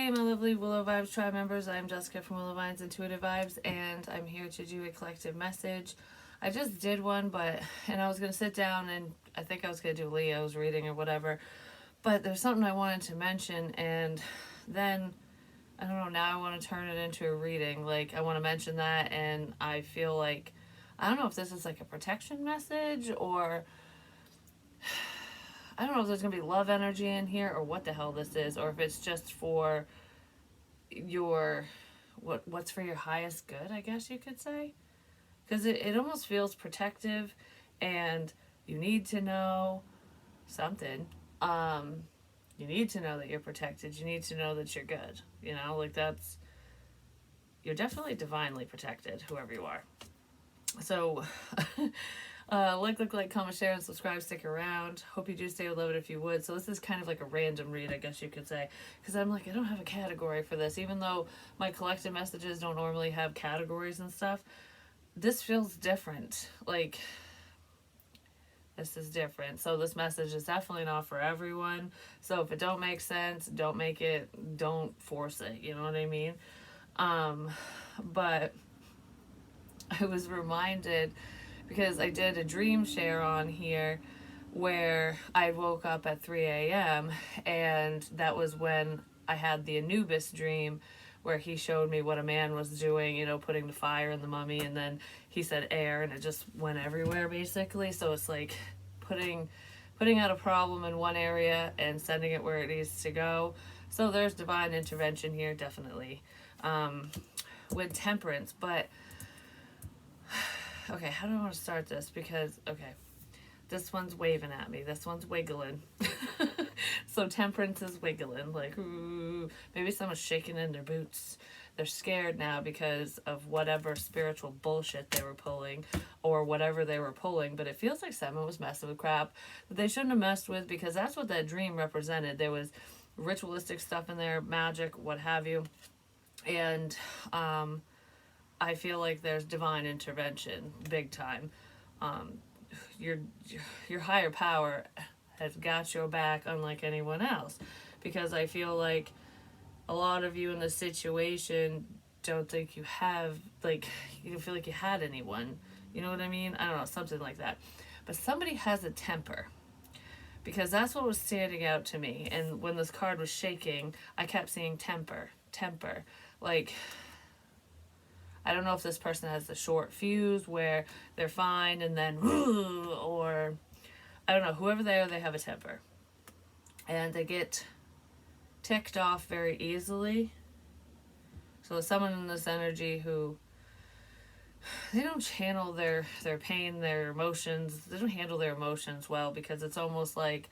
Hey, my lovely Willow Vibes tribe members. I'm Jessica from Willow Vines Intuitive Vibes, and I'm here to do a collective message. I just did one, and I was going to sit down and I think I was going to do Leo's reading or whatever, but there's something I wanted to mention, and then, I don't know, now I want to turn it into a reading. Like, I want to mention that, and I feel like, I don't know if this is like a protection message or I don't know if there's gonna be love energy in here or what the hell this is, or if it's just for your what's for your highest good, I guess you could say. Because it almost feels protective, and you need to know something. Um, you need to know that you're protected. You need to know that you're good. You know, like that's you're definitely divinely protected, whoever you are. So like, comment, share, and subscribe. Stick around. Hope you do stay with it if you would. So this is kind of like a random read, I guess you could say, because I'm like, I don't have a category for this, even though my collective messages don't normally have categories and stuff. This feels different. Like, this is different. So this message is definitely not for everyone. So if it don't make sense, don't make it. Don't force it. You know what I mean? But I was reminded because I did a dream share on here where I woke up at 3 a.m. and that was when I had the Anubis dream where he showed me what a man was doing, you know, putting the fire in the mummy, and then he said air and it just went everywhere basically. So it's like putting out a problem in one area and sending it where it needs to go. So there's divine intervention here, definitely. With temperance, but okay, how do I want to start this? Because, okay, this one's waving at me. This one's wiggling. So temperance is wiggling. Like, ooh, maybe someone's shaking in their boots. They're scared now because of whatever spiritual bullshit they were pulling or whatever they were pulling. But it feels like someone was messing with crap that they shouldn't have messed with, because that's what that dream represented. There was ritualistic stuff in there, magic, what have you. And, I feel like there's divine intervention, big time. Um, your your higher power has got your back, unlike anyone else, because I feel like a lot of you in this situation don't think you have, like, you don't feel like you had anyone. You know what I mean? I don't know, something like that. But somebody has a temper, because that's what was standing out to me. And when this card was shaking, I kept seeing temper, temper, like. I don't know if this person has the short fuse where they're fine and then, or I don't know, whoever they are, they have a temper. And they get ticked off very easily. So someone in this energy who, they don't channel their pain, their emotions, they don't handle their emotions well, because it's almost like,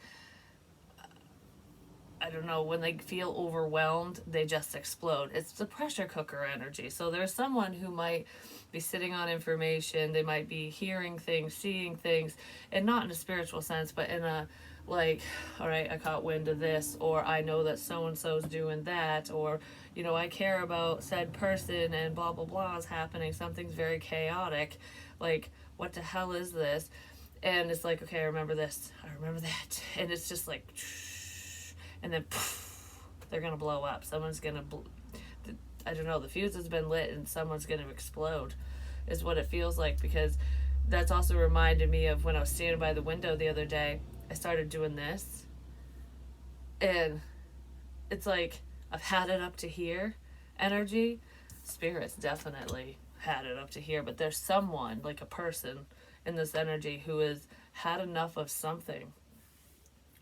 I don't know, when they feel overwhelmed, they just explode. It's the pressure cooker energy. So there's someone who might be sitting on information, they might be hearing things, seeing things, and not in a spiritual sense, but in a, like, all right, I caught wind of this, or I know that so-and-so's doing that, or, you know, I care about said person and blah, blah, blah is happening. Something's very chaotic. Like, what the hell is this? And it's like, okay, I remember this, I remember that. And it's just like, and then poof, they're gonna blow up. Someone's gonna, I don't know, the fuse has been lit and someone's gonna explode, is what it feels like. Because that's also reminded me of when I was standing by the window the other day. I started doing this, and it's like I've had it up to here energy. Spirits definitely had it up to here, but there's someone, like a person in this energy, who has had enough of something.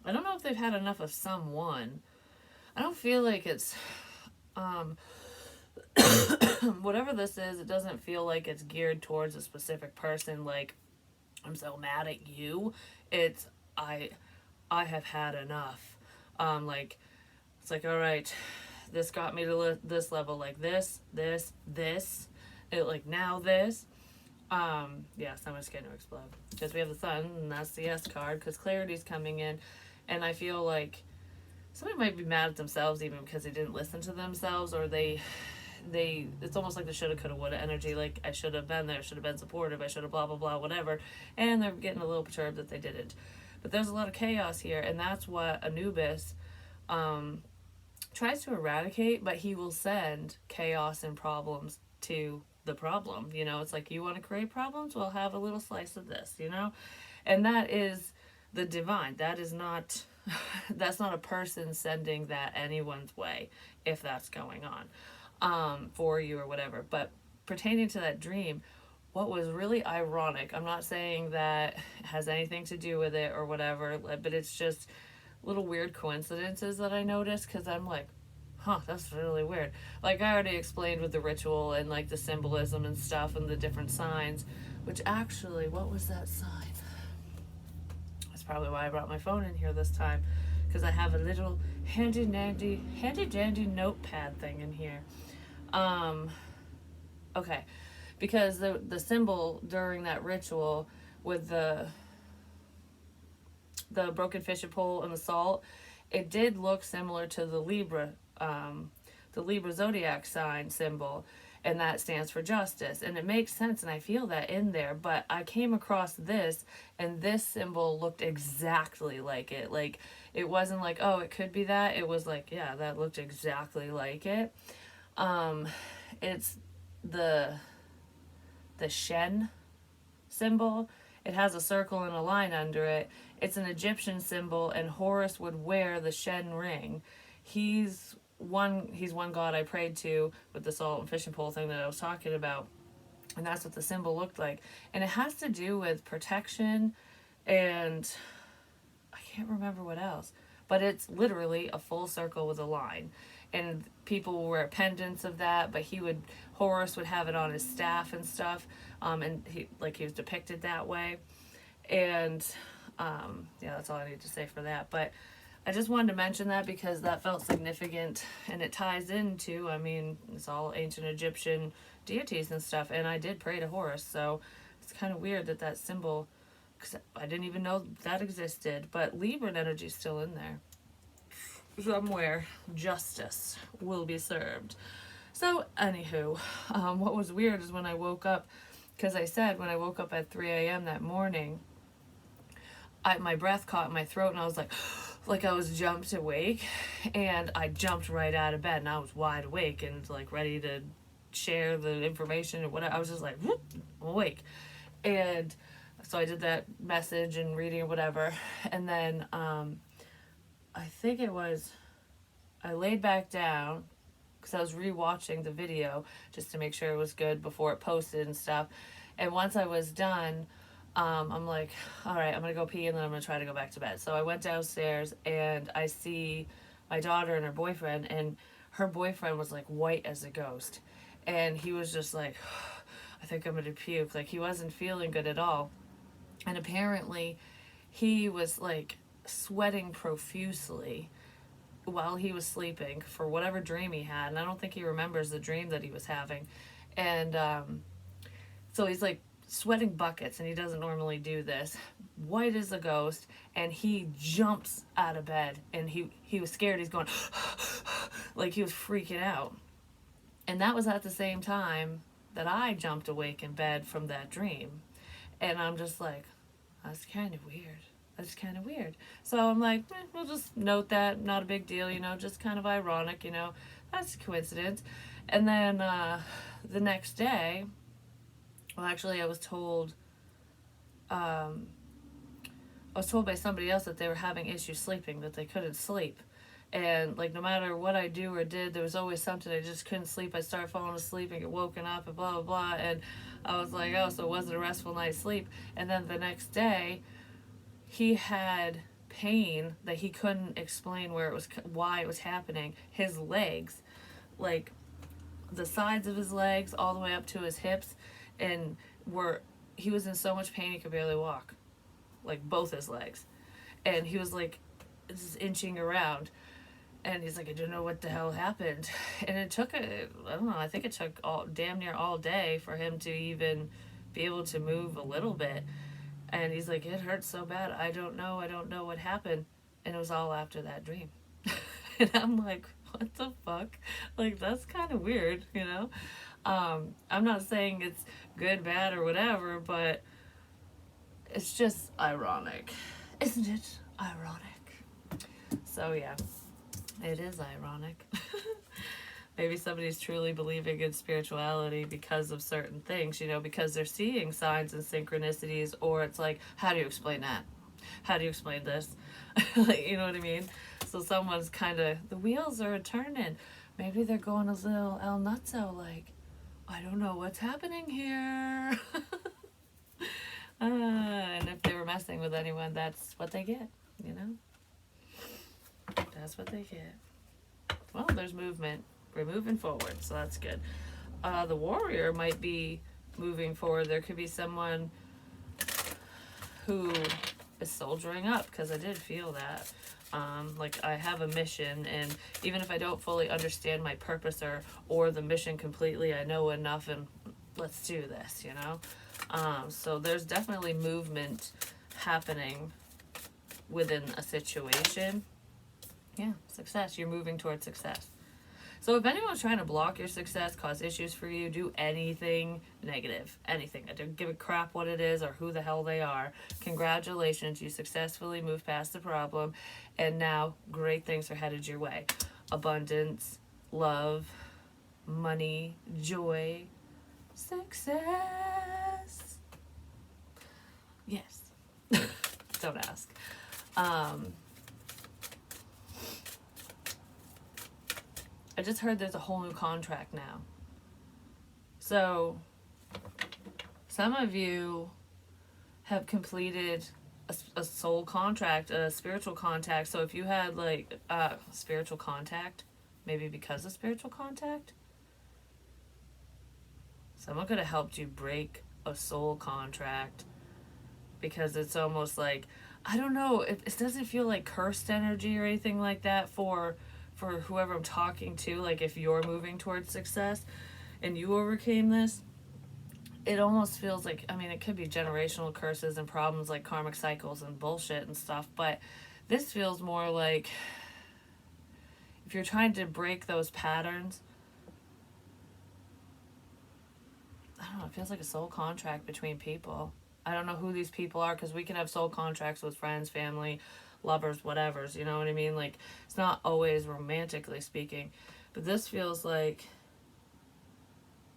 I don't know if they've had enough of someone. I don't feel like it's, whatever this is, it doesn't feel like it's geared towards a specific person, like, I'm so mad at you. It's, I have had enough. Like, it's like, all right, this got me to this level, like this, it, like, now this. Yeah, someone's going to explode. Because we have the sun, and that's the S card, because clarity's coming in. And I feel like somebody might be mad at themselves even because they didn't listen to themselves, or they it's almost like the shoulda, coulda, woulda energy. Like, I should have been there, should have been supportive, I should have blah, blah, blah, whatever. And they're getting a little perturbed that they didn't. But there's a lot of chaos here, and that's what Anubis tries to eradicate, but he will send chaos and problems to the problem. You know, it's like, you want to create problems? Well, have a little slice of this, you know? And that is the divine. That is not, that's not a person sending that anyone's way, if that's going on for you or whatever. But pertaining to that dream, what was really ironic, I'm not saying that has anything to do with it or whatever, but it's just little weird coincidences that I noticed, because I'm like, huh, that's really weird. Like I already explained with the ritual and like the symbolism and stuff and the different signs, which actually, what was that sign? That's probably why I brought my phone in here this time, because I have a little handy dandy notepad thing in here. Um, okay, because the symbol during that ritual with the broken fishing pole and the salt, it did look similar to the Libra zodiac sign symbol, and that stands for justice. And it makes sense, and I feel that in there. But I came across this, and this symbol looked exactly like it. Like, it wasn't like, oh, it could be that. It was like, yeah, that looked exactly like it. It's the Shen symbol. It has a circle and a line under it. It's an Egyptian symbol, and Horus would wear the Shen ring. He's one god I prayed to with the salt and fishing pole thing that I was talking about. And that's what the symbol looked like. And it has to do with protection, and I can't remember what else. But it's literally a full circle with a line. And people will wear pendants of that, but Horus would have it on his staff and stuff. And he was depicted that way. And yeah, that's all I need to say for that. But I just wanted to mention that because that felt significant, and it ties into, I mean, it's all ancient Egyptian deities and stuff, and I did pray to Horus, so it's kind of weird that symbol, because I didn't even know that existed, but Libran energy is still in there. Somewhere, justice will be served. So, anywho, what was weird is when I woke up, because I said when I woke up at 3 a.m. that morning, my breath caught in my throat, and I was like I was jumped awake, and I jumped right out of bed, and I was wide awake and like ready to share the information or whatever. I was just like, whoop, I'm awake. And so I did that message and reading or whatever, and then I think it was, I laid back down because I was rewatching the video just to make sure it was good before it posted and stuff. And once I was done, I'm like, all right, I'm going to go pee, and then I'm going to try to go back to bed. So I went downstairs, and I see my daughter and her boyfriend, and her boyfriend was like white as a ghost. And he was just like, I think I'm going to puke. Like, he wasn't feeling good at all. And apparently he was like sweating profusely while he was sleeping for whatever dream he had. And I don't think he remembers the dream that he was having. And so he's like sweating buckets, and he doesn't normally do this, white as a ghost, and he jumps out of bed, and he was scared. He's going like he was freaking out. And that was at the same time that I jumped awake in bed from that dream. And I'm just like, that's kind of weird. That's kind of weird. So I'm like, we'll just note that, not a big deal, just kind of ironic, that's a coincidence. And then the next day, well, actually, I was told by somebody else that they were having issues sleeping, that they couldn't sleep. And like, no matter what I do or did, there was always something. I just couldn't sleep. I'd start falling asleep and get woken up and blah, blah, blah. And I was like, oh, so it wasn't a restful night's sleep. And then the next day, he had pain that he couldn't explain why it was happening. His legs, like the sides of his legs all the way up to his hips, and he was in so much pain he could barely walk, like both his legs. And he was like just inching around, and he's like, I don't know what the hell happened. And it took I don't know, I think it took damn near all day for him to even be able to move a little bit. And he's like, it hurts so bad, I don't know what happened. And it was all after that dream. And I'm like, what the fuck? Like, that's kind of weird, I'm not saying it's good, bad, or whatever, but it's just ironic. Isn't it ironic? So, yeah. It is ironic. Maybe somebody's truly believing in spirituality because of certain things, you know, because they're seeing signs and synchronicities, or it's like, how do you explain that? How do you explain this? Like, you know what I mean? So someone's kind of, the wheels are turning. Maybe they're going a little El Nutso, like, I don't know what's happening here. And if they were messing with anyone, that's what they get, you know? That's what they get. Well, there's movement. We're moving forward, so that's good. The warrior might be moving forward. There could be someone who is soldiering up, because I did feel that. Like I have a mission, and even if I don't fully understand my purpose or the mission completely, I know enough, and let's do this, you know? So there's definitely movement happening within a situation. Yeah, success. You're moving towards success. So if anyone's trying to block your success, cause issues for you, do anything negative, anything. I don't give a crap what it is or who the hell they are. Congratulations, you successfully moved past the problem, and now great things are headed your way. Abundance, love, money, joy, success. Yes. Don't ask. I just heard there's a whole new contract now. So, some of you have completed a soul contract, a spiritual contact. So, if you had like spiritual contact, maybe because of spiritual contact, someone could have helped you break a soul contract, because it's almost like, I don't know, it doesn't feel like cursed energy or anything like that for whoever I'm talking to. Like if you're moving towards success and you overcame this, it almost feels like, I mean, it could be generational curses and problems like karmic cycles and bullshit and stuff, but this feels more like if you're trying to break those patterns, I don't know, it feels like a soul contract between people. I don't know who these people are, because we can have soul contracts with friends, family, lovers, whatevers, you know what I mean? Like, it's not always romantically speaking, but this feels like,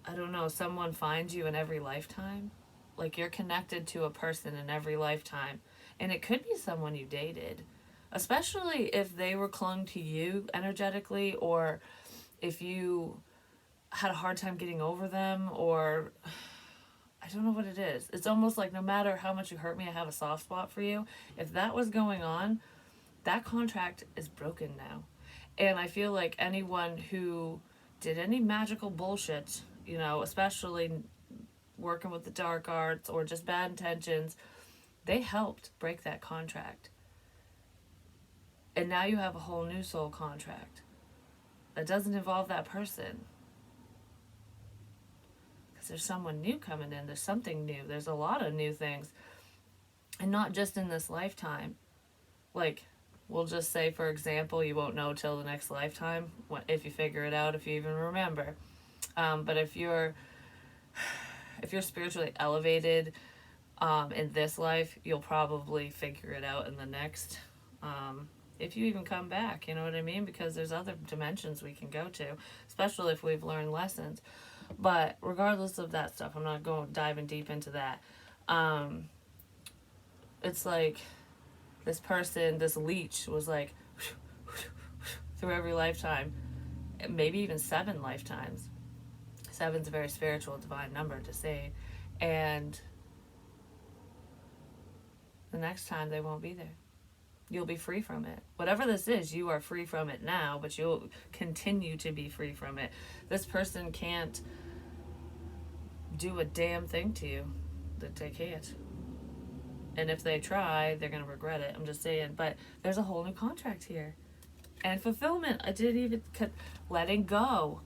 I don't know, someone finds you in every lifetime. Like you're connected to a person in every lifetime, and it could be someone you dated, especially if they were clung to you energetically, or if you had a hard time getting over them, or I don't know what it is. It's almost like no matter how much you hurt me, I have a soft spot for you. If that was going on, that contract is broken now. And I feel like anyone who did any magical bullshit, you know, especially working with the dark arts or just bad intentions, they helped break that contract. And now you have a whole new soul contract that doesn't involve that person. There's someone new coming in. There's something new. There's a lot of new things. And not just in this lifetime. Like, we'll just say, for example, you won't know till the next lifetime, if you figure it out, if you even remember. But if you're spiritually elevated in this life, you'll probably figure it out in the next. If you even come back, you know what I mean? Because there's other dimensions we can go to, especially if we've learned lessons. But regardless of that stuff, I'm not going diving deep into that. It's like this person, this leech was like through every lifetime, maybe even 7 lifetimes. 7's a very spiritual, divine number to say. And the next time they won't be there. You'll be free from it. Whatever this is, you are free from it now, but you'll continue to be free from it. This person can't do a damn thing to you. That they can't. And if they try, they're going to regret it. I'm just saying. But there's a whole new contract here. And fulfillment. I didn't even letting go.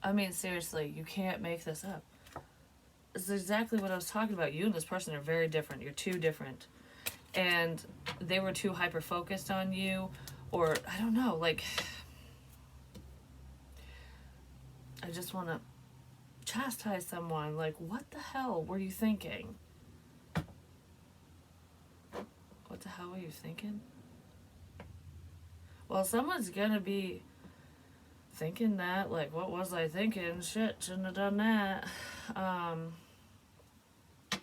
I mean, seriously, you can't make this up. It's exactly what I was talking about. You and this person are very different. You're too different. And they were too hyper focused on you, or I don't know, like, I just want to chastise someone. Like, what the hell were you thinking? What the hell were you thinking? Well, someone's gonna be thinking that, like, what was I thinking? Shit, shouldn't have done that. Um, for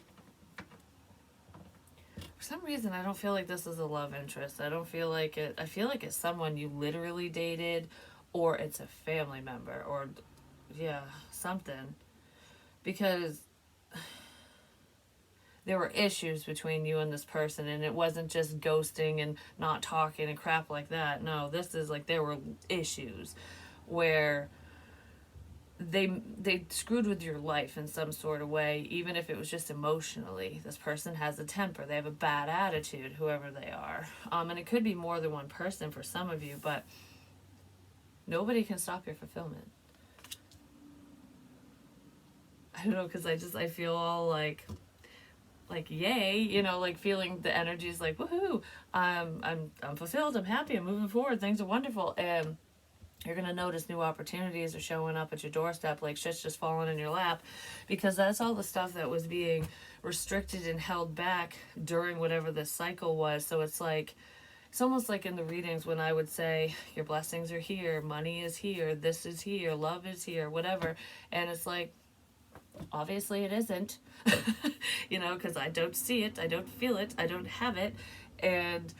some reason, I don't feel like this is a love interest. I don't feel like it. I feel like it's someone you literally dated, or it's a family member, or, yeah, something. Because there were issues between you and this person, and it wasn't just ghosting and not talking and crap like that. No, this is like there were issues where they screwed with your life in some sort of way, even if it was just emotionally. This person has a temper, they have a bad attitude, whoever they are. And it could be more than one person for some of you, but nobody can stop your fulfillment. I don't know, because I feel all like yay, you know, like feeling the energy is like woohoo. I'm fulfilled, I'm happy, I'm moving forward, things are wonderful. And you're going to notice new opportunities are showing up at your doorstep, like shit's just falling in your lap, because that's all the stuff that was being restricted and held back during whatever this cycle was. So it's like, it's almost like in the readings when I would say, your blessings are here, money is here, this is here, love is here, whatever. And it's like, obviously it isn't, you know, because I don't see it, I don't feel it, I don't have it. And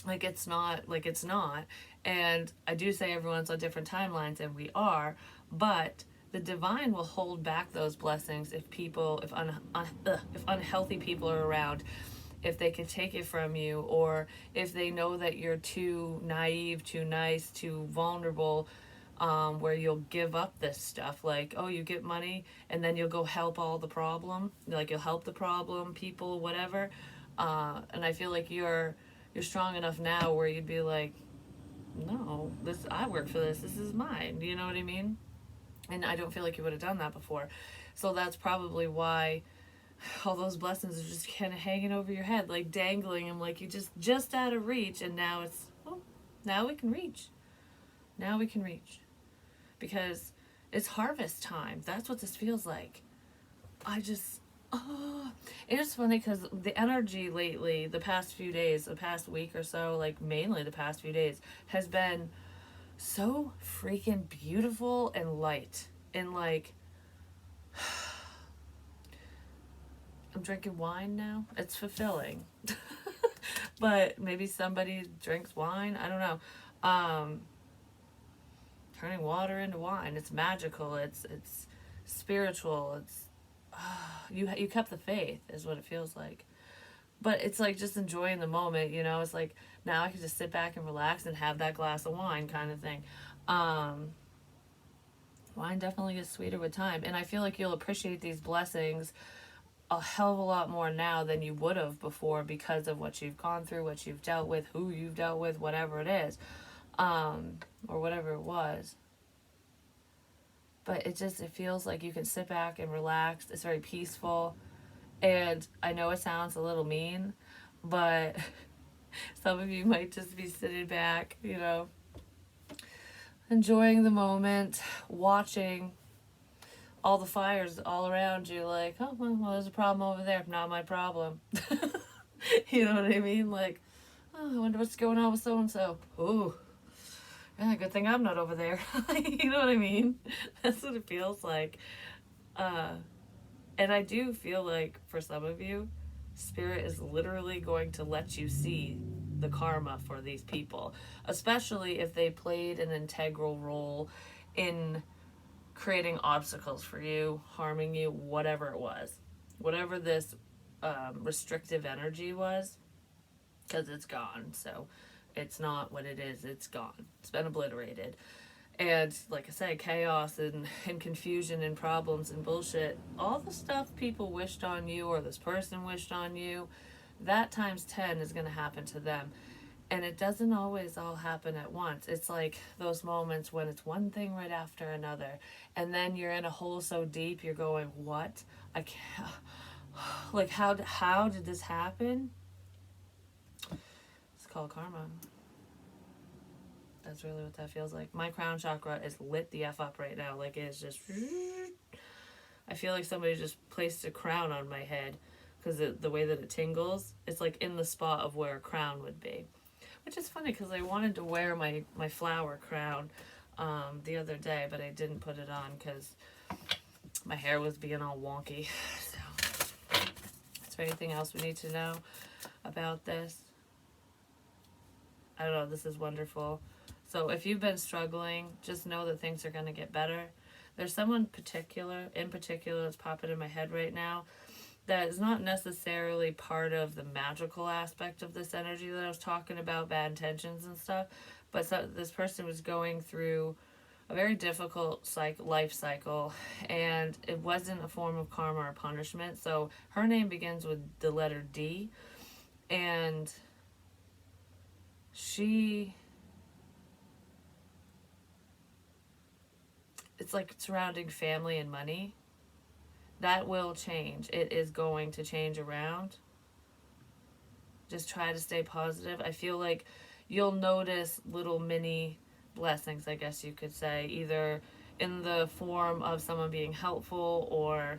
like it's not. And I do say everyone's on different timelines, and we are, but the divine will hold back those blessings if people, if unhealthy people are around, if they can take it from you, or if they know that you're too naive, too nice, too vulnerable, where you'll give up this stuff. Like, oh, you get money and then you'll go help all the problem, like you'll help the problem people, whatever. And I feel like you're strong enough now where you'd be like, no, this, I work for this, this is mine, you know what I mean? And I don't feel like you would have done that before. So that's probably why all those blessings are just kind of hanging over your head, like dangling them, like you just out of reach. And now it's, oh, now we can reach, now we can reach, because it's harvest time. That's what this feels like. I just, oh, it's funny because the energy lately, the past few days, the past week or so, like mainly the past few days, has been so freaking beautiful and light. And like, I'm drinking wine now. It's fulfilling. But maybe somebody drinks wine. I don't know. Um, Turning water into wine. It's magical. It's spiritual. It's you kept the faith is what it feels like. But it's like just enjoying the moment, you know. It's like now I can just sit back and relax and have that glass of wine kind of thing. Um, Wine definitely gets sweeter with time, and I feel like you'll appreciate these blessings a hell of a lot more now than you would have before, because of what you've gone through, what you've dealt with, who you've dealt with, whatever it is, or whatever it was. But it feels like you can sit back and relax. It's very peaceful. And I know it sounds a little mean, but some of you might just be sitting back, you know, enjoying the moment, watching all the fires all around you, like, oh, well, there's a problem over there, not my problem. You know what I mean? Like, oh, I wonder what's going on with so and so. Ooh, yeah, good thing I'm not over there. You know what I mean? That's what it feels like. Uh, and I do feel like for some of you, Spirit is literally going to let you see the karma for these people, especially if they played an integral role in creating obstacles for you, harming you, whatever it was. Whatever this restrictive energy was, because it's gone. So it's not what it is, it's gone. It's been obliterated. And like I said, chaos and confusion and problems and bullshit, all the stuff people wished on you or this person wished on you, that times 10 is going to happen to them. And it doesn't always all happen at once. It's like those moments when it's one thing right after another. And then you're in a hole so deep, you're going, what? I can't. Like, how did this happen? It's called karma. That's really what that feels like. My crown chakra is lit the F up right now. Like, it's just... I feel like somebody just placed a crown on my head, because the way that it tingles, it's like in the spot of where a crown would be. which is funny because I wanted to wear my flower crown the other day, but I didn't put it on because my hair was being all wonky. So, is there anything else we need to know about this? I don't know. This is wonderful. So if you've been struggling, just know that things are going to get better. There's someone in particular that's popping in my head right now that is not necessarily part of the magical aspect of this energy that I was talking about, bad intentions and stuff. But this person was going through a very difficult life cycle, and it wasn't a form of karma or punishment. So her name begins with the letter D, and it's like surrounding family and money. That will change. It is going to change around. Just try to stay positive. I feel like you'll notice little mini blessings, I guess you could say, either in the form of someone being helpful or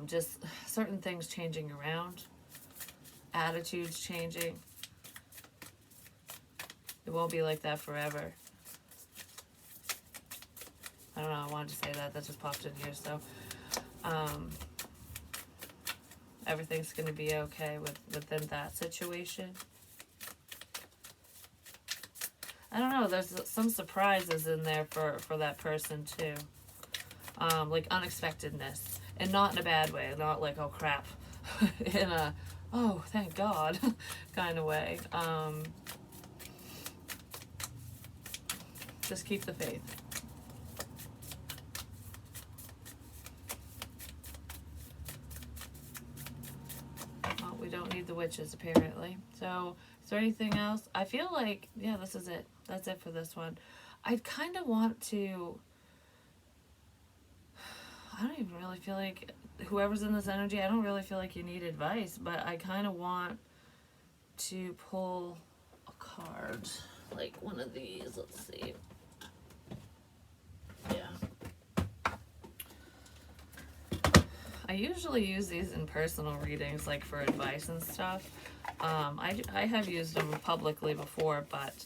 just certain things changing around, attitudes changing. It won't be like that forever. I don't know, I wanted to say that. That just popped in here. So everything's going to be okay within that situation. I don't know, there's some surprises in there for that person too. Like unexpectedness. And not in a bad way. Not like, oh crap. In a, oh, thank God kind of way. Just keep the faith. Well, we don't need the witches apparently. So, is there anything else? I feel like, yeah, this is it. That's it for this one. I kind of want to, I don't even really feel like, whoever's in this energy, I don't really feel like you need advice, but I kind of want to pull a card. Like one of these, let's see. Yeah. I usually use these in personal readings, like for advice and stuff. I have used them publicly before, but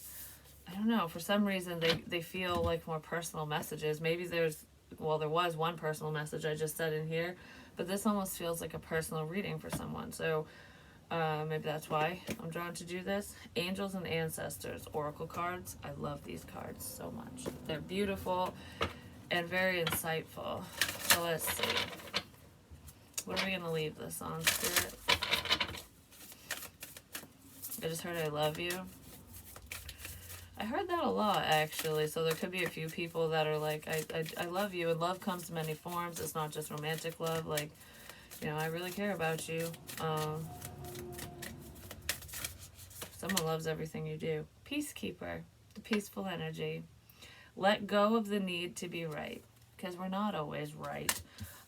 I don't know, for some reason they feel like more personal messages. Maybe there was one personal message I just said in here, but this almost feels like a personal reading for someone. So maybe that's why I'm drawn to do this. Angels and Ancestors Oracle cards. I love these cards so much. They're beautiful and very insightful. So let's see. What are we going to leave this on, Spirit? I just heard I love you. I heard that a lot, actually. So there could be a few people that are like, I love you. And love comes in many forms. It's not just romantic love. Like, I really care about you. Someone loves everything you do. Peacekeeper, the peaceful energy. Let go of the need to be right, because we're not always right.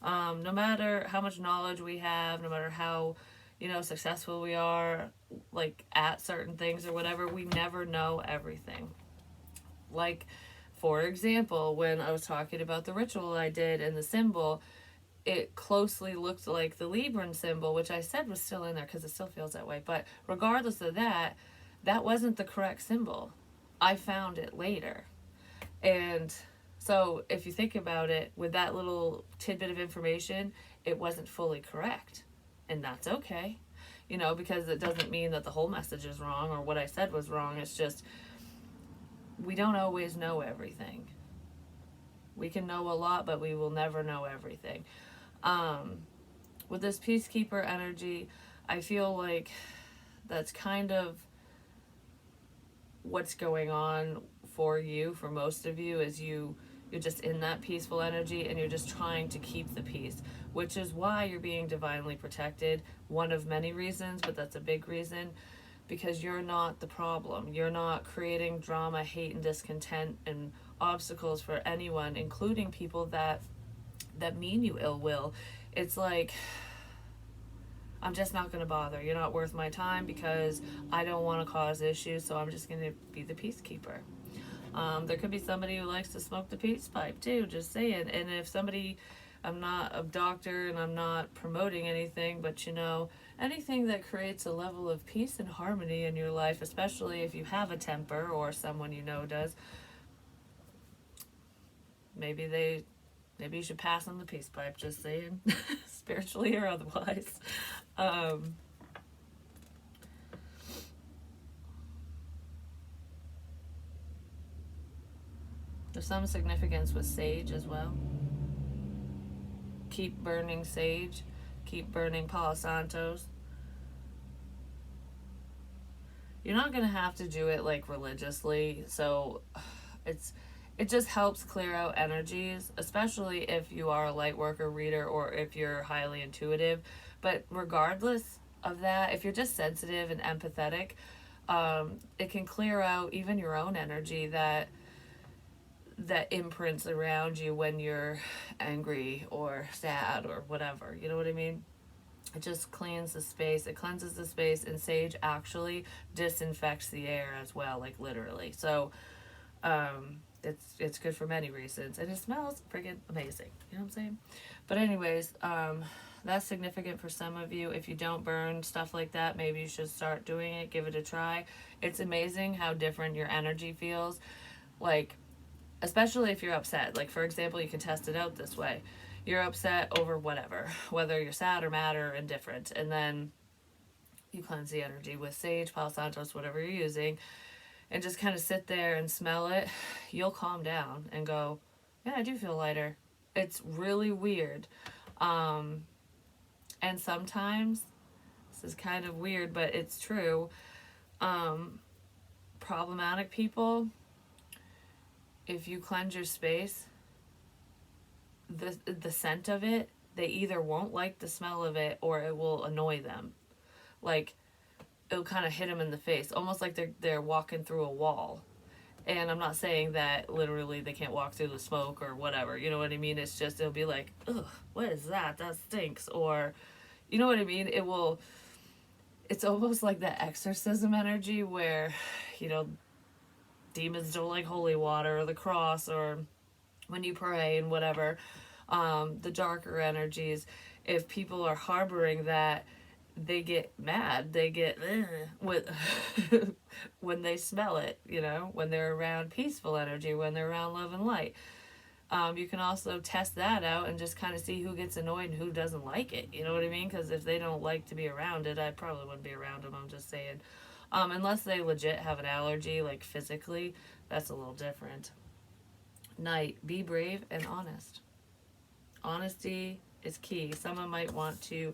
No matter how much knowledge we have, no matter how, successful we are, like at certain things or whatever, we never know everything. Like, for example, when I was talking about the ritual I did and the symbol, it closely looked like the Libran symbol, which I said was still in there because it still feels that way. But regardless of that, that wasn't the correct symbol. I found it later. And so if you think about it, with that little tidbit of information, it wasn't fully correct. And that's okay, because it doesn't mean that the whole message is wrong or what I said was wrong. It's just, we don't always know everything. We can know a lot, but we will never know everything. With this peacekeeper energy, I feel like that's kind of what's going on for you, for most of you, is you're just in that peaceful energy and you're just trying to keep the peace, which is why you're being divinely protected. One of many reasons, but that's a big reason, because you're not the problem. You're not creating drama, hate, and discontent and obstacles for anyone, including people that mean you ill will. It's like, I'm just not going to bother. You're not worth my time because I don't want to cause issues, so I'm just going to be the peacekeeper. There could be somebody who likes to smoke the peace pipe too, just saying. And if somebody, I'm not a doctor and I'm not promoting anything, but anything that creates a level of peace and harmony in your life, especially if you have a temper or someone you know does. Maybe you should pass on the peace pipe, just saying, spiritually or otherwise. There's some significance with sage as well. Keep burning sage, keep burning Palo Santos. You're not going to have to do it like religiously, so it just helps clear out energies, especially if you are a light worker reader or if you're highly intuitive. But regardless of that, if you're just sensitive and empathetic, it can clear out even your own energy that imprints around you when you're angry or sad or whatever. You know what I mean? It just cleans the space. It cleanses the space, and sage actually disinfects the air as well, like literally. So, it's good for many reasons, and it smells freaking amazing. You know what I'm saying? But anyways, that's significant for some of you. If you don't burn stuff like that, maybe you should start doing it. Give it a try. It's amazing how different your energy feels. Like, especially if you're upset. Like, for example, you can test it out this way. You're upset over whatever, whether you're sad or mad or indifferent, and then you cleanse the energy with sage, Palo Santos, whatever you're using, and just kind of sit there and smell it. You'll calm down and go, yeah, I do feel lighter. It's really weird. And sometimes, this is kind of weird, but it's true, problematic people, if you cleanse your space, the scent of it, they either won't like the smell of it or it will annoy them. Like, it'll kind of hit them in the face, almost like they're walking through a wall. And I'm not saying that literally they can't walk through the smoke or whatever, you know what I mean? It's just, it'll be like, ugh, what is that? That stinks. Or, you know what I mean? It's almost like that exorcism energy where, you know, demons don't like holy water or the cross, or when you pray and whatever. The darker energies, if people are harboring that, they get mad, they get with when they smell it, you know, when they're around peaceful energy, when they're around love and light. You can also test that out and just kind of see who gets annoyed and who doesn't like it, you know what I mean? Because if they don't like to be around it, I probably wouldn't be around them, I'm just saying. Unless they legit have an allergy, like physically, that's a little different. Night, be brave and honest. Honesty is key. Someone might want to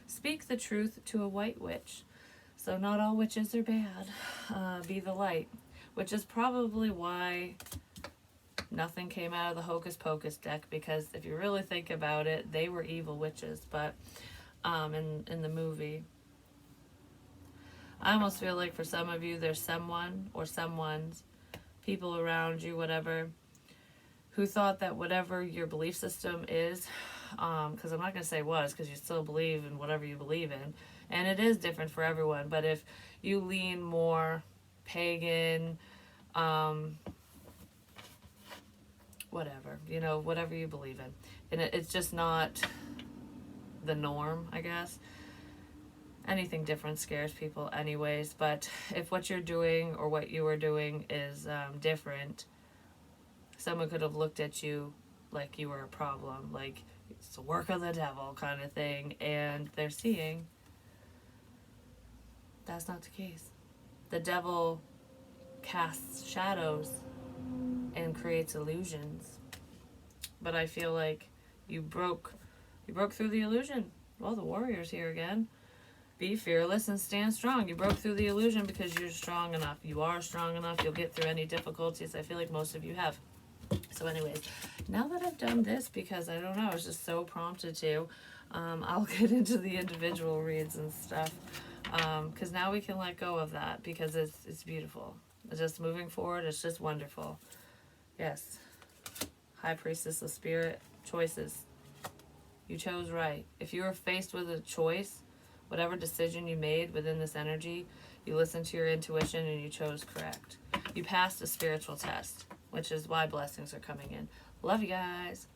speak the truth to a white witch. So not all witches are bad. Be the light. Which is probably why nothing came out of the Hocus Pocus deck, because if you really think about it, they were evil witches. But in the movie, I almost feel like for some of you, there's someone or someone's, people around you, whatever, who thought that whatever your belief system is, because I'm not going to say was, because you still believe in whatever you believe in, and it is different for everyone, but if you lean more pagan, whatever, you know, whatever you believe in, and it's just not the norm, I guess. Anything different scares people anyways, but if what you're doing or what you were doing is different, someone could have looked at you like you were a problem, like it's the work of the devil kind of thing, and they're seeing that's not the case. The devil casts shadows and creates illusions, but I feel like you broke through the illusion. Well, the warrior's here again. Be fearless and stand strong. You broke through the illusion because you're strong enough. You are strong enough. You'll get through any difficulties. I feel like most of you have. So anyways, now that I've done this, because I don't know, I was just so prompted to, I'll get into the individual reads and stuff. Because now we can let go of that, because it's beautiful. It's just moving forward. It's just wonderful. Yes. High Priestess of Spirit. Choices. You chose right. If you were faced with a choice, whatever decision you made within this energy, you listened to your intuition and you chose correct. You passed a spiritual test, which is why blessings are coming in. Love you guys.